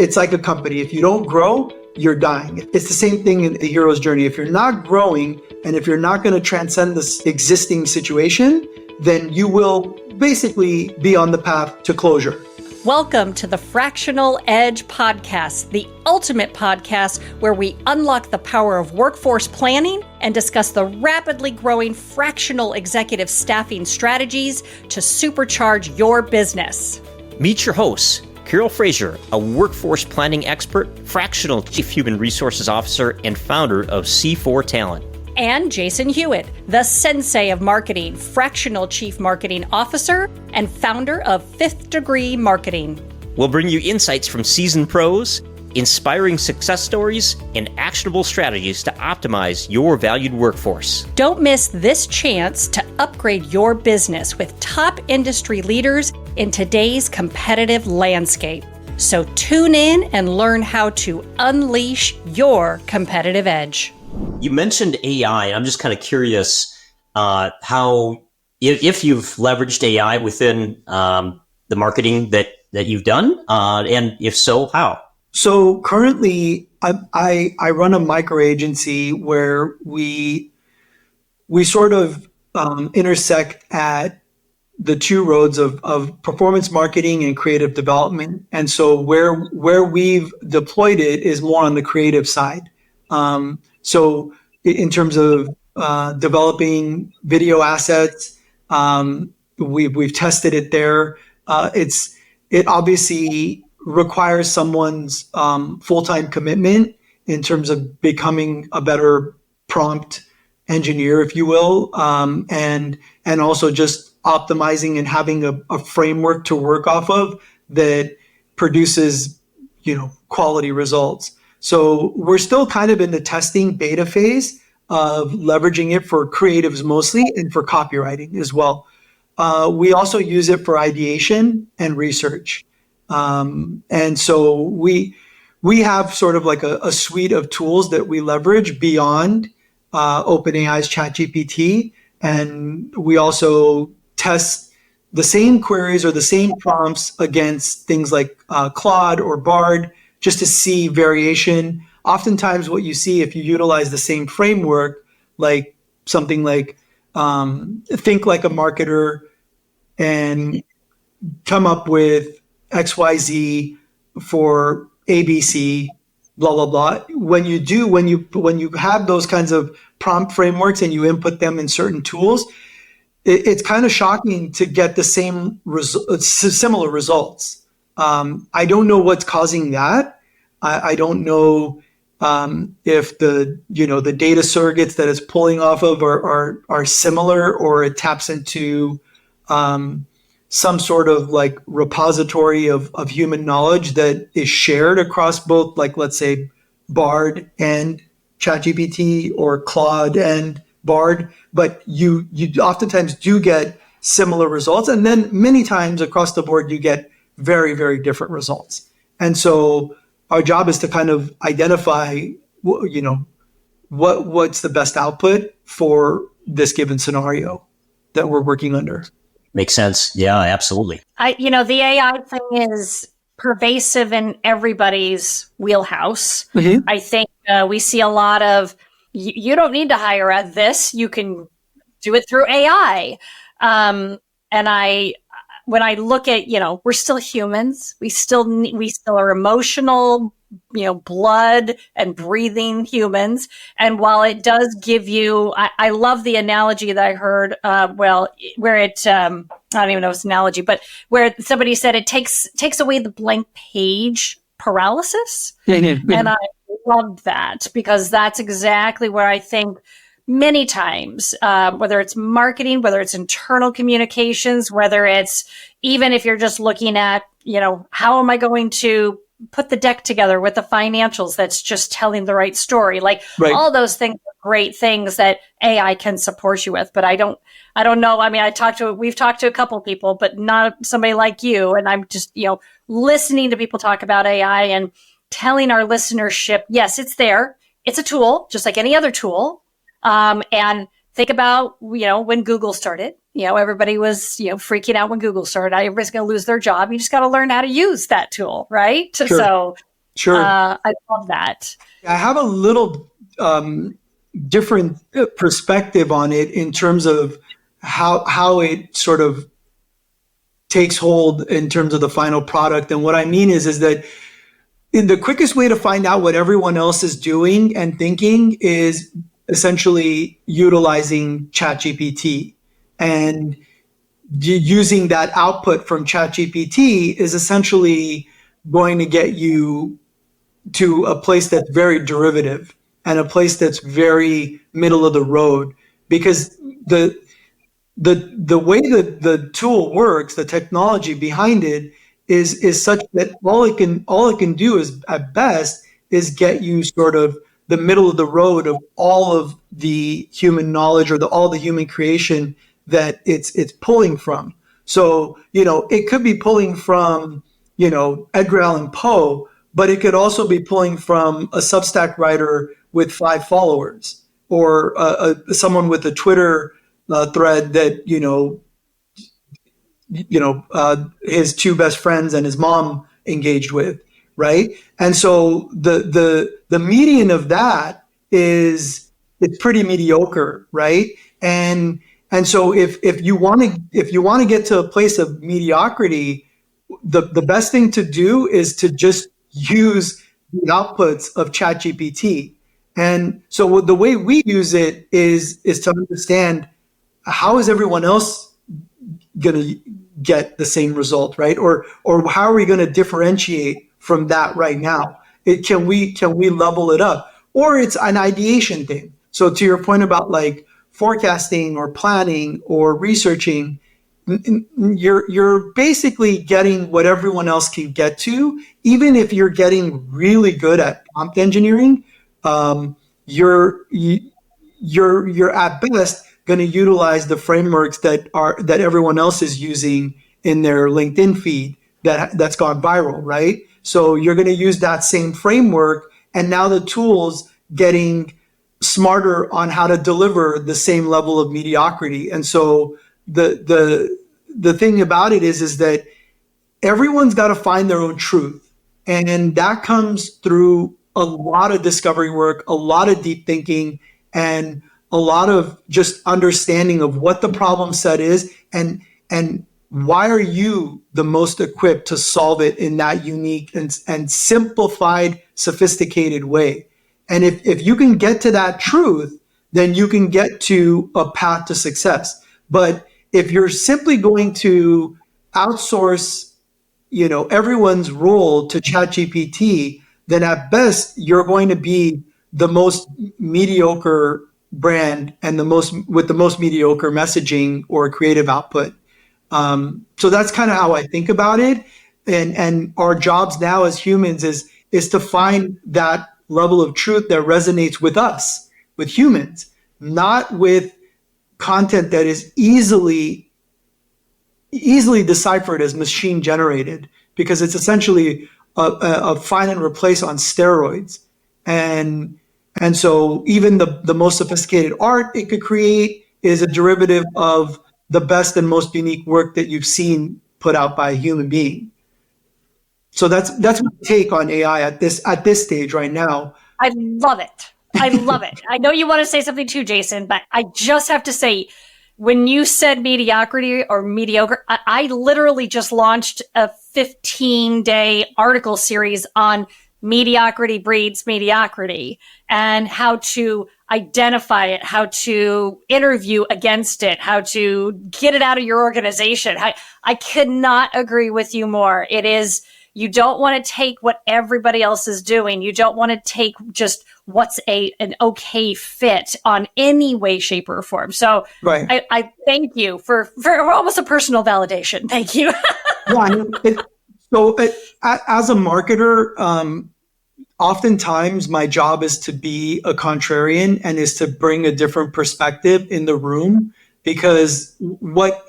It's like a company. If you don't grow, you're dying. It's the same thing in the hero's journey. If you're not growing and if you're not going to transcend this existing situation, then you will basically be on the path to closure. Welcome to the Fractional Edge podcast, the ultimate podcast where we unlock the power of workforce planning and discuss the rapidly growing fractional executive staffing strategies to supercharge your business. Meet your hosts, Fraser, a workforce planning expert, fractional chief human resources officer, and founder of C4 Talent. And Jason Huett, the sensei of marketing, fractional chief marketing officer, and founder of Fifth Degree Marketing. We'll bring you insights from seasoned pros, inspiring success stories, and actionable strategies to optimize your valued workforce. Don't miss this chance to upgrade your business with top industry leaders in today's competitive landscape. So tune in and learn how to unleash your competitive edge. You mentioned AI. I'm just kind of curious how, if you've leveraged AI within the marketing that you've done, and if so, how? So currently, I run a micro agency where we sort of intersect at the two roads of performance marketing and creative development. And so where we've deployed it is more on the creative side. So in terms of developing video assets, we've tested it there. It obviously requires someone's full-time commitment in terms of becoming a better prompt engineer, if you will, and also just optimizing and having a framework to work off of that produces, quality results. So we're still kind of in the testing beta phase of leveraging it for creatives mostly and for copywriting as well. We also use it for ideation and research. And so we have sort of like a suite of tools that we leverage beyond OpenAI's ChatGPT. And we also test the same queries or the same prompts against things like Claude or Bard, just to see variation. Oftentimes what you see if you utilize the same framework, like something like think like a marketer and come up with XYZ for ABC, blah, blah, blah. When you have those kinds of prompt frameworks and you input them in certain tools, it's kind of shocking to get the similar results. I don't know what's causing that. I don't know if the data surrogates that it's pulling off of are similar, or it taps into some sort of like repository of human knowledge that is shared across both, like, let's say, Bard and ChatGPT or Claude and Bard, but you oftentimes do get similar results. And then many times across the board, you get very, very different results. And so our job is to kind of identify, what's the best output for this given scenario that we're working under. Makes sense. Yeah, absolutely. The AI thing is pervasive in everybody's wheelhouse. Mm-hmm. I think we see a lot of, you don't need to hire at this. You can do it through AI. And when I look at, we're still humans. We still are emotional, blood and breathing humans. And while it does give you, I love the analogy that I heard, where it, I don't even know if it's an analogy, but where somebody said it takes away the blank page paralysis. Mm-hmm. And I loved that, because that's exactly where I think many times, whether it's marketing, whether it's internal communications, whether it's even if you're just looking at, how am I going to put the deck together with the financials that's just telling the right story, like right. All those things are great things that AI can support you with. But I don't know. I mean, we've talked to a couple people, but not somebody like you. And I'm just, listening to people talk about AI and telling our listenership, yes, it's there. It's a tool, just like any other tool. And think about, when Google started, everybody was, freaking out when Google started. Everybody's going to lose their job. You just got to learn how to use that tool, right? Sure. So Sure. I love that. I have a little different perspective on it in terms of how it sort of takes hold in terms of the final product. And what I mean is that the quickest way to find out what everyone else is doing and thinking is essentially utilizing ChatGPT. And using that output from ChatGPT is essentially going to get you to a place that's very derivative and a place that's very middle of the road, because the way that the tool works, the technology behind it is such that all it can do is at best is get you sort of the middle of the road of all of the human knowledge or all the human creation that it's pulling from. So, it could be pulling from, Edgar Allan Poe, but it could also be pulling from a Substack writer with 5 followers, or someone with a Twitter thread that, his 2 best friends and his mom engaged with, right? And so the median of that it's pretty mediocre, right? And so if you want to get to a place of mediocrity, the best thing to do is to just use the outputs of ChatGPT. And so the way we use it is to understand how is everyone else going to get the same result, right? Or how are we going to differentiate from that right now? Can we level it up? Or it's an ideation thing. So to your point about like forecasting or planning or researching, you're basically getting what everyone else can get to. Even if you're getting really good at prompt engineering, you're at best going to utilize the frameworks that everyone else is using in their LinkedIn feed that's gone viral, right? So you're going to use that same framework, and now the tool's getting smarter on how to deliver the same level of mediocrity. And so the thing about it is that everyone's got to find their own truth, and that comes through a lot of discovery work, a lot of deep thinking, and a lot of just understanding of what the problem set is and why are you the most equipped to solve it in that unique and simplified, sophisticated way. And if you can get to that truth, then you can get to a path to success. But if you're simply going to outsource, everyone's role to ChatGPT, then at best you're going to be the most mediocre brand and with the most mediocre messaging or creative output. So that's kind of how I think about it. And our jobs now as humans is to find that level of truth that resonates with us, with humans, not with content that is easily deciphered as machine generated, because it's essentially a find and replace on steroids. And so even the most sophisticated art it could create is a derivative of the best and most unique work that you've seen put out by a human being. So that's my take on AI at this stage right now. I love it. I love it. I know you want to say something too, Jason, but I just have to say, when you said mediocrity or mediocre, I literally just launched a 15-day article series on mediocrity breeds mediocrity and how to identify it, how to interview against it, how to get it out of your organization. I could not agree with you more. It is, you don't want to take what everybody else is doing. You don't want to take just what's an okay fit on any way, shape, or form. So right. I thank you for almost a personal validation. Thank you. As a marketer, oftentimes my job is to be a contrarian and is to bring a different perspective in the room, because what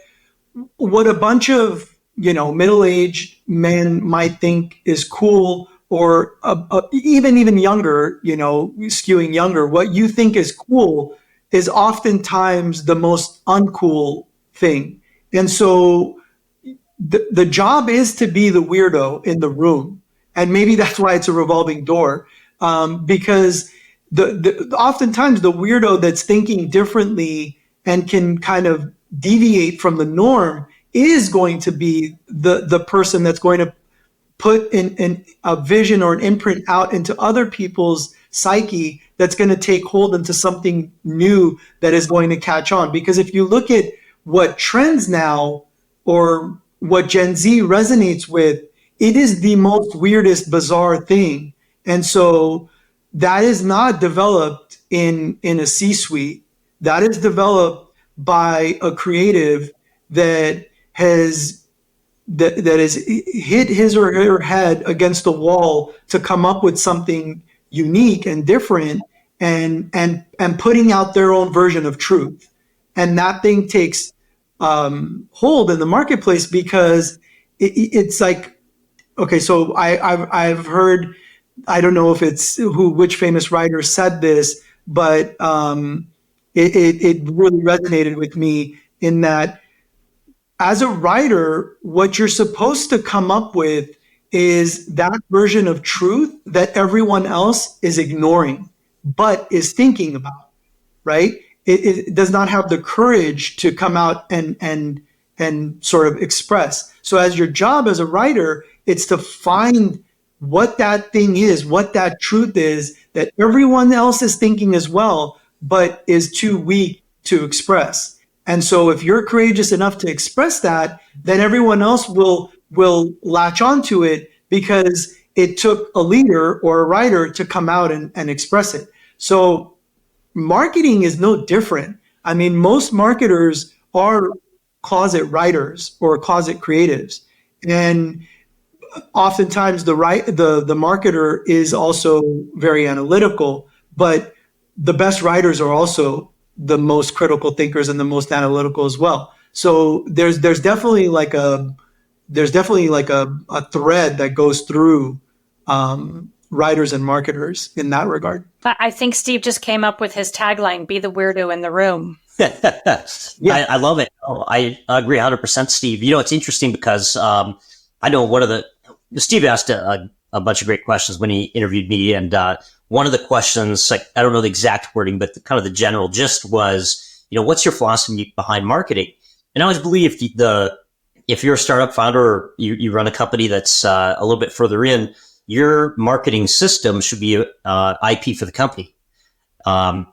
a bunch of middle-aged men might think is cool, or even younger, skewing younger, what you think is cool is oftentimes the most uncool thing. And so the job is to be the weirdo in the room. And maybe that's why it's a revolving door, because oftentimes the weirdo that's thinking differently and can kind of deviate from the norm is going to be the person that's going to put in a vision or an imprint out into other people's psyche that's going to take hold into something new that is going to catch on. Because if you look at what trends now or what Gen Z resonates with, it is the most weirdest, bizarre thing. And so that is not developed in a C-suite. That is developed by a creative that has hit his or her head against the wall to come up with something unique and different, and putting out their own version of truth. And that thing takes hold in the marketplace because it's like, okay, so I've heard, I don't know if it's which famous writer said this, but it really resonated with me in that as a writer, what you're supposed to come up with is that version of truth that everyone else is ignoring, but is thinking about, right? It does not have the courage to come out and sort of express. So as your job as a writer, it's to find what that thing is, what that truth is that everyone else is thinking as well, but is too weak to express. And so if you're courageous enough to express that, then everyone else will latch onto it because it took a leader or a writer to come out and express it. So marketing is no different. I mean, most marketers are closet writers or closet creatives. And oftentimes the marketer is also very analytical, but the best writers are also the most critical thinkers and the most analytical as well. So there's definitely like a thread that goes through writers and marketers in that regard. I think Steve just came up with his tagline, be the weirdo in the room. Yeah. I love it. Oh, I agree 100%, Steve. You know, it's interesting because I know Steve asked a bunch of great questions when he interviewed me. And one of the questions, like, I don't know the exact wording, but the general gist was, you know, what's your philosophy behind marketing? And I always believe if you're a startup founder or you run a company that's a little bit further in, your marketing system should be IP for the company.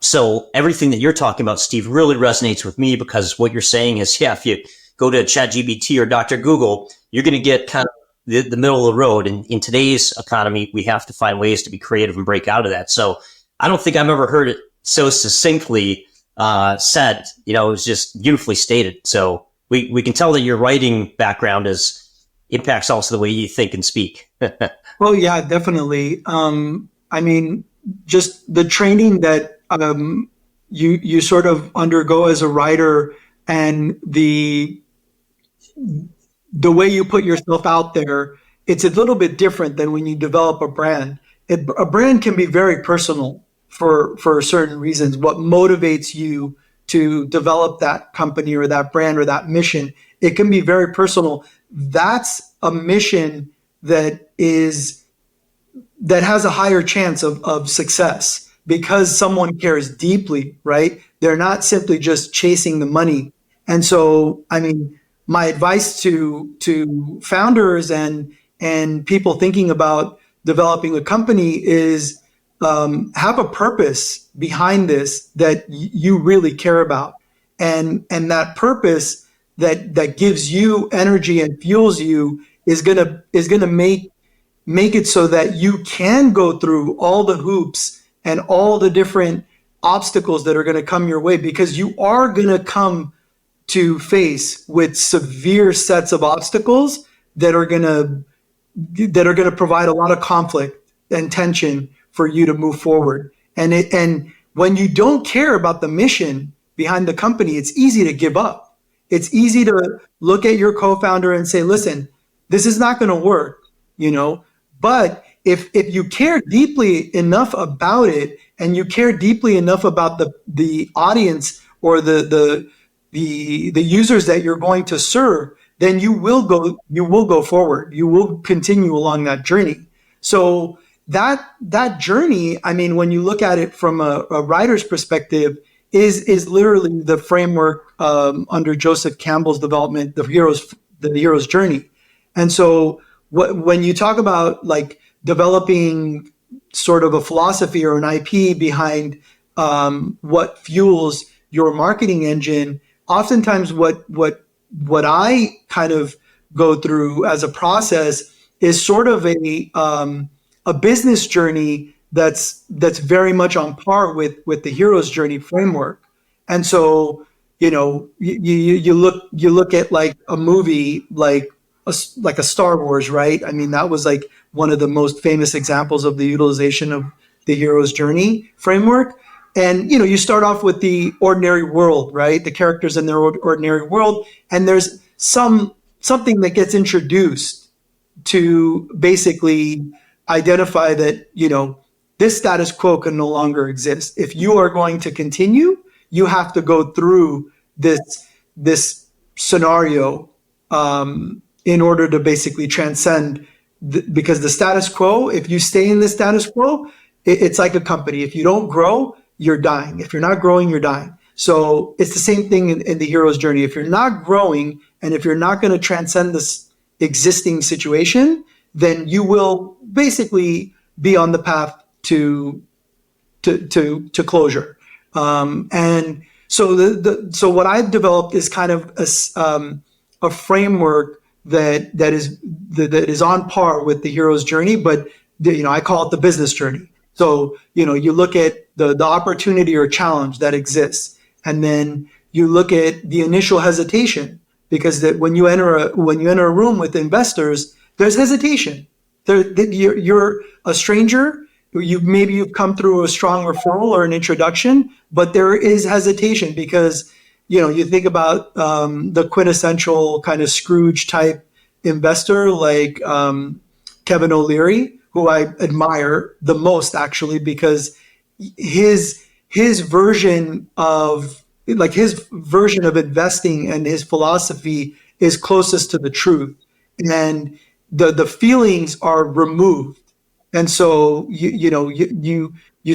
So everything that you're talking about, Steve, really resonates with me because what you're saying is, yeah, if you go to ChatGPT or Dr. Google, you're going to get kind of the middle of the road. And in today's economy, we have to find ways to be creative and break out of that. So I don't think I've ever heard it so succinctly said. You know, it was just beautifully stated. So we can tell that your writing background impacts also the way you think and speak. Well, yeah, definitely. I mean, just the training that you sort of undergo as a writer and the way you put yourself out there, it's a little bit different than when you develop a brand. A brand can be very personal for certain reasons. What motivates you to develop that company or that brand or that mission, it can be very personal. That's a mission that has a higher chance of success because someone cares deeply, right? They're not simply just chasing the money. And so, I mean, my advice to founders and people thinking about developing a company is have a purpose behind this that you really care about, and that purpose that gives you energy and fuels you is gonna make it so that you can go through all the hoops and all the different obstacles that are going to come your way, because you are going to come to face with severe sets of obstacles that are going to provide a lot of conflict and tension for you to move forward. And when you don't care about the mission behind the company, it's easy to give up. It's easy to look at your co-founder and say, listen, this is not going to work, you know. But if you care deeply enough about it, and you care deeply enough about the audience or the users that you're going to serve, then you will go forward. You will continue along that journey. So that journey, I mean, when you look at it from a writer's perspective, is literally the framework under Joseph Campbell's development, the hero's journey. And so when you talk about like developing sort of a philosophy or an IP behind what fuels your marketing engine, oftentimes what I kind of go through as a process is sort of a business journey that's very much on par with the hero's journey framework. And so, you know, you look at like a movie like a Star Wars, right? I mean, that was like one of the most famous examples of the utilization of the hero's journey framework. And, you know, you start off with the ordinary world, right? The characters in their ordinary world, and there's something that gets introduced to basically identify that, you know, this status quo can no longer exist. If you are going to continue, you have to go through this scenario in order to basically transcend. Because the status quo, if you stay in the status quo, it's like a company. If you don't grow, you're dying. If you're not growing, you're dying. So it's the same thing in the hero's journey. If you're not growing and if you're not going to transcend this existing situation, then you will basically be on the path to closure. And so so what I've developed is kind of a framework that is on par with the hero's journey, but you know, I call it the business journey. So, you know, you look at the opportunity or challenge that exists, and then you look at the initial hesitation, because that when you enter a room with investors, there's hesitation. You're a stranger. You've come through a strong referral or an introduction, but there is hesitation because, you know, you think about the quintessential kind of Scrooge type investor like Kevin O'Leary, who I admire the most actually, because his version of investing and his philosophy is closest to the truth, and the feelings are removed. And so you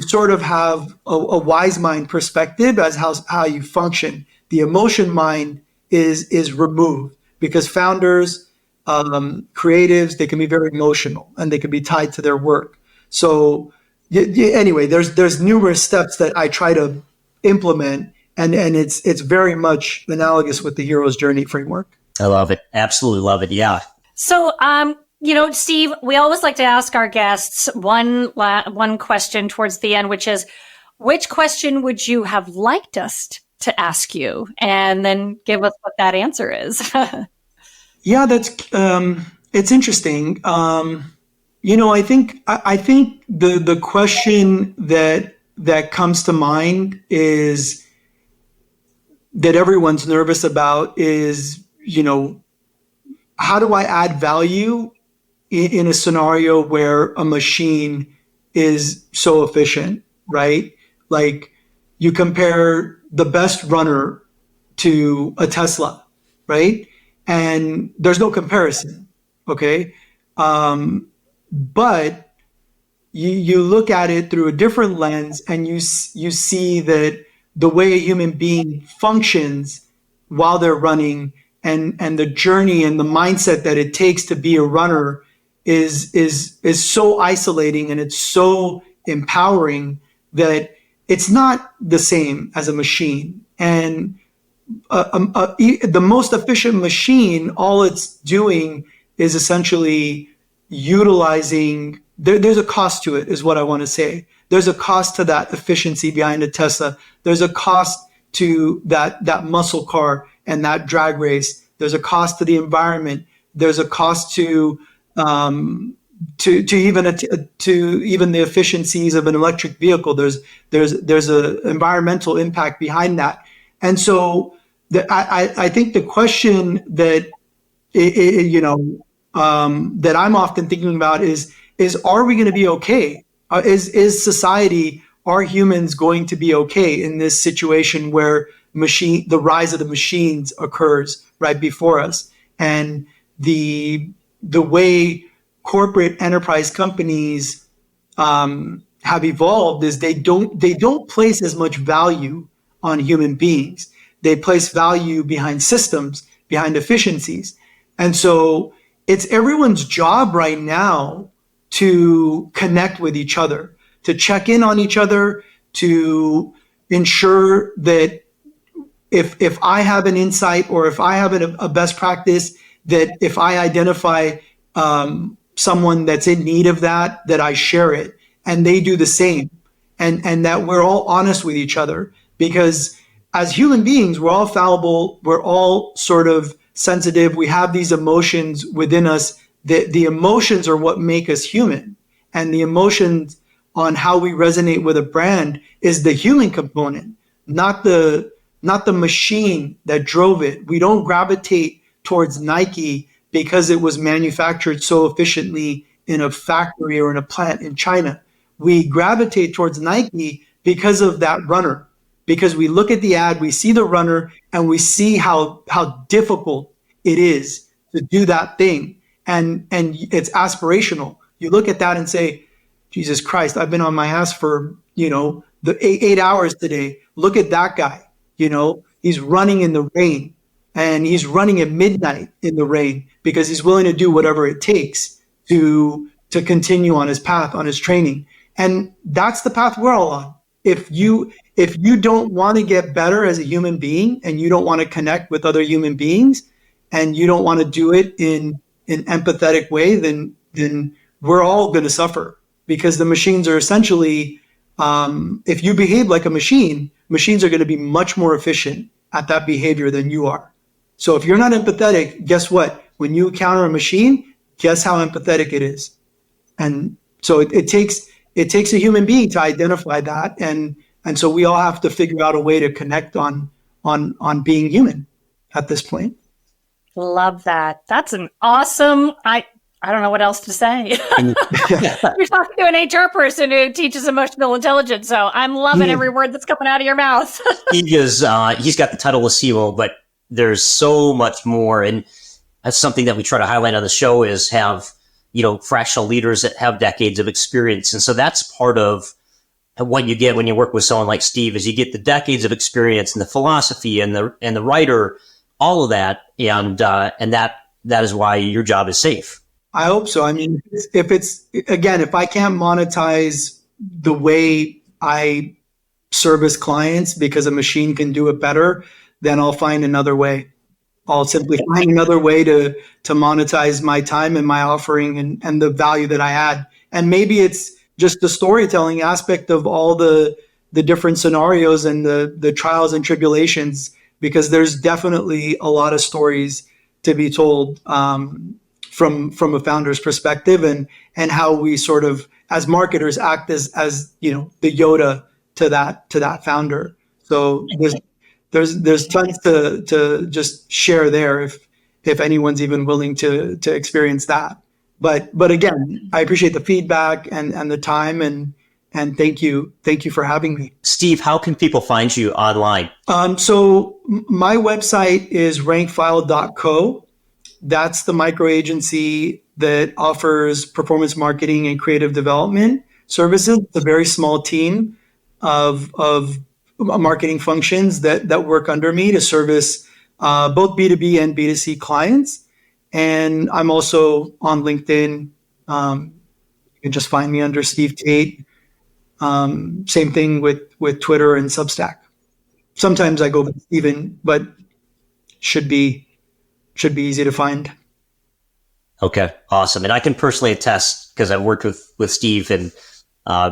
sort of have a wise mind perspective as how you function. The emotion mind is removed because founders, creatives, they can be very emotional and they can be tied to their work. So anyway, there's numerous steps that I try to implement, and it's very much analogous with the hero's journey framework. I love it. Absolutely love it. Yeah. So, you know, Steve, we always like to ask our guests one question towards the end, which is, which question would you have liked us to ask you? And then give us what that answer is. Yeah, it's interesting. You know, I think the question that comes to mind is that everyone's nervous about is, you know, how do I add value in a scenario where a machine is so efficient, right? Like you compare the best runner to a Tesla, right? And there's no comparison, okay? But you look at it through a different lens, and you see that the way a human being functions while they're running, and the journey and the mindset that it takes to be a runner is so isolating, and it's so empowering that it's not the same as a machine. And the most efficient machine, all it's doing is essentially utilizing. There's a cost to it, is what I want to say. There's a cost to that efficiency behind a Tesla. There's a cost to that muscle car and that drag race. There's a cost to the environment. There's a cost to even the efficiencies of an electric vehicle. There's a environmental impact behind that. And so I think the question that that I'm often thinking about is are we going to be okay? Is society, are humans going to be okay in this situation where the rise of the machines occurs right before us, and the way corporate enterprise companies have evolved is they don't place as much value on human beings. They place value behind systems, behind efficiencies. And so it's everyone's job right now to connect with each other, to check in on each other, to ensure that if I have an insight or if I have a best practice, that if I identify someone that's in need of that I share it and they do the same, and that we're all honest with each other, because as human beings, we're all fallible. We're all sort of sensitive. We have these emotions within us. The emotions are what make us human, and the emotions on how we resonate with a brand is the human component, not the machine that drove it. We don't gravitate towards Nike because it was manufactured so efficiently in a factory or in a plant in China. We gravitate towards Nike because of that runner, because we look at the ad, we see the runner, and we see how difficult it is to do that thing. And it's aspirational. You look at that and say, Jesus Christ, I've been on my ass for, the 8 hours today. Look at that guy. He's running in the rain, and he's running at midnight in the rain because he's willing to do whatever it takes to continue on his path, on his training. And that's the path we're all on. If you don't want to get better as a human being, and you don't want to connect with other human beings, and you don't want to do it in an empathetic way, then we're all going to suffer, because the machines are essentially, if you behave like a machine, machines are going to be much more efficient at that behavior than you are. So if you're not empathetic, guess what? When you encounter a machine, guess how empathetic it is. And so it takes a human being to identify that. And so we all have to figure out a way to connect on being human at this point. Love that. That's an awesome, I don't know what else to say. You're talking to an HR person who teaches emotional intelligence, so I'm loving every word that's coming out of your mouth. He's got the title of CMO, but there's so much more. And that's something that we try to highlight on the show, is have, fractional leaders that have decades of experience. And so that's part of what you get when you work with someone like Steve, is you get the decades of experience and the philosophy and the writer, all of that. And that is why your job is safe. I hope so. I mean, if I can't monetize the way I service clients because a machine can do it better, then I'll find another way. I'll simply find another way to monetize my time and my offering and the value that I add. And maybe it's just the storytelling aspect of all the different scenarios and the trials and tribulations, because there's definitely a lot of stories to be told from a founder's perspective, and how we sort of, as marketers, act as the Yoda to that founder. So there's tons to just share there if anyone's even willing to experience that. But again, I appreciate the feedback and the time, and thank you for having me. Steve, how can people find you online? So my website is rankfile.co. That's the micro agency that offers performance marketing and creative development services. It's a very small team of marketing functions that work under me to service both B2B and B2C clients. And I'm also on LinkedIn. You can just find me under Steve Tate. Same thing with Twitter and Substack. Sometimes I go with Steven, but should be easy to find. Okay, awesome. And I can personally attest, because I've worked with Steve and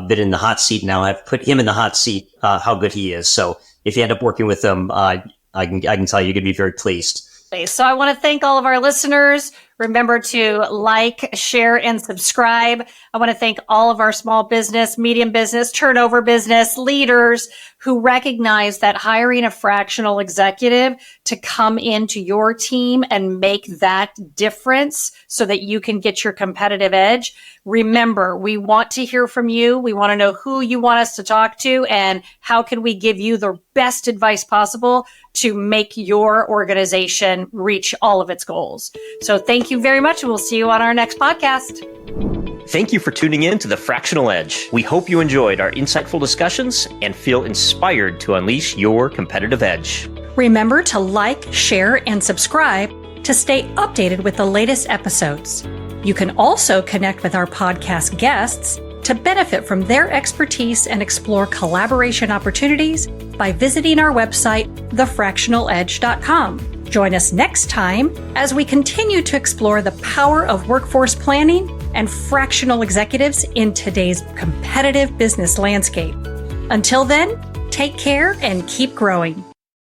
been in the hot seat now. I've put him in the hot seat, how good he is. So if you end up working with him, I can tell you, you're going to be very pleased. So I want to thank all of our listeners. Remember to like, share, and subscribe. I want to thank all of our small business, medium business, turnover business leaders who recognize that hiring a fractional executive to come into your team and make that difference so that you can get your competitive edge. Remember, we want to hear from you. We want to know who you want us to talk to and how can we give you the best advice possible to make your organization reach all of its goals. So thank you very much, and we'll see you on our next podcast. Thank you for tuning in to The Fractional Edge. We hope you enjoyed our insightful discussions and feel inspired to unleash your competitive edge. Remember to like, share, and subscribe to stay updated with the latest episodes. You can also connect with our podcast guests to benefit from their expertise and explore collaboration opportunities by visiting our website, thefractionaledge.com. Join us next time as we continue to explore the power of workforce planning and fractional executives in today's competitive business landscape. Until then, take care and keep growing.